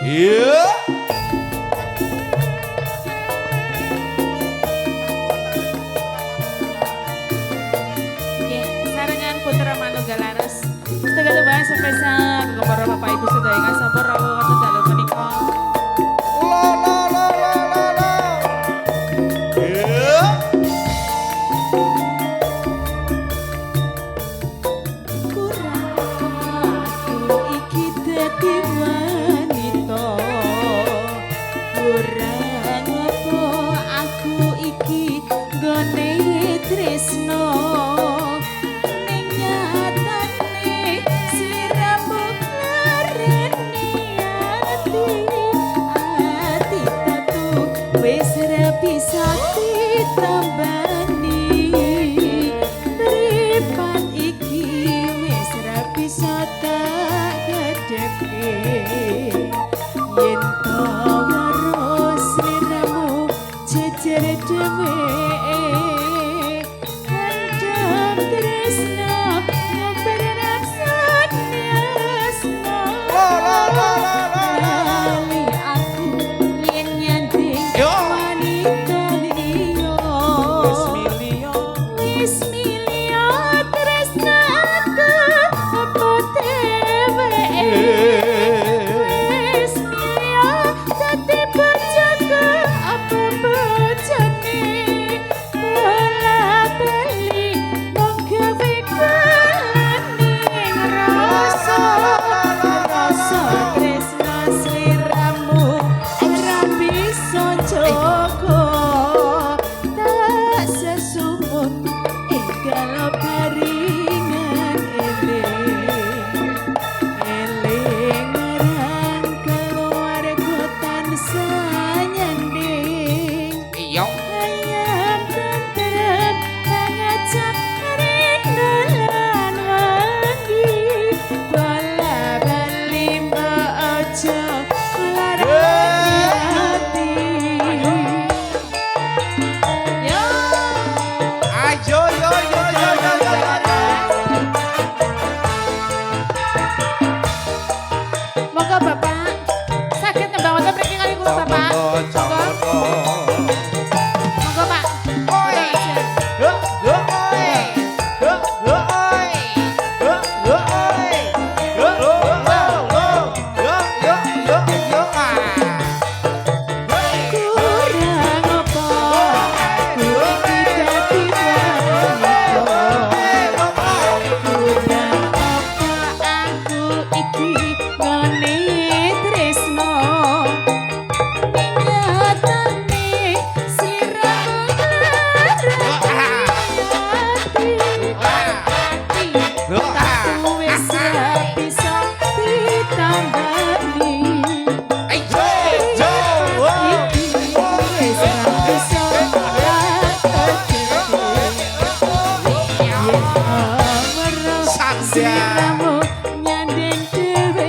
Iya. Sarangan Putra Manunggalares. Segala bahasa spesial kepada Bapak Ibu sedaya sabar rawuh wonten dalu menika. La la la la la la. Iya. Kurang aku iki dadi wanita. Kurang apa aku iki gone tresno. Ning nyatane sliramu klarene ati tatu wis ra bisa ditambani. Mripat iki wis ra bisa tak gedhekke. Yen to weruh sliramu jejer dheweke. Handam tresno ngomber raksane asma. La la la la la. Lali aku yen nyanding Yo. wanita liya. Wis milya tresnaku apa dheweke. Wis milya dadi bojoku apa bojone. Bola bali mung gawe kulaning rasa. Rasa tresna sliramu ora bisa jaga. Tak sesumut enggal baringan eling marang keluarga tansah nyanding. Iya. Ayam tentrem pangajak rindulan wangi. Bola bali mbok aja larani hati. Yo. Ayo yo yo yo yo yo. Moga Bapak sakit nembang wonten mriki kali kula Bapak. Moga. Moga Pak. Oi. Yo yo oi. Yo yo oi. Yo yo oi. Yo yo yo yo yo yo ah. Kurang apa aku iki dadi wanita. Kurang apa aku iki ngene tresno. Nyatane sliramu ati. Aku wis ra bisa ditambani. Ayo yo. Iki wis ra bisa tak Sandra. sliramu nyanding dhewe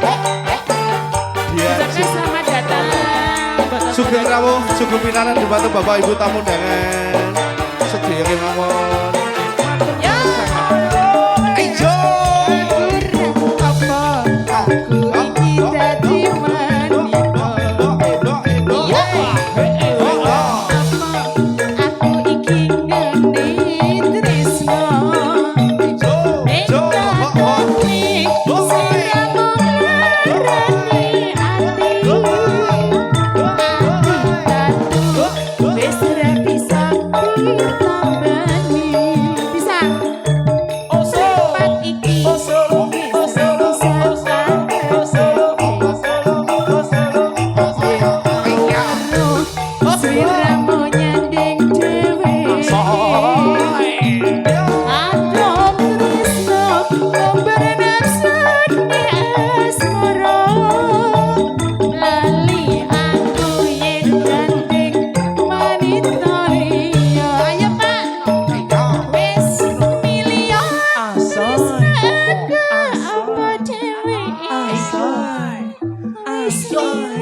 Dia Ucapkan selamat datang. buat Sugeng rawuh, sugeng pinaran dumateng Bapak Ibu tamu undangan. Sedaya kemawon. Ya. Ayo. Apa aku iki dadi wanita? Aku iki ngene tresno. Asoy.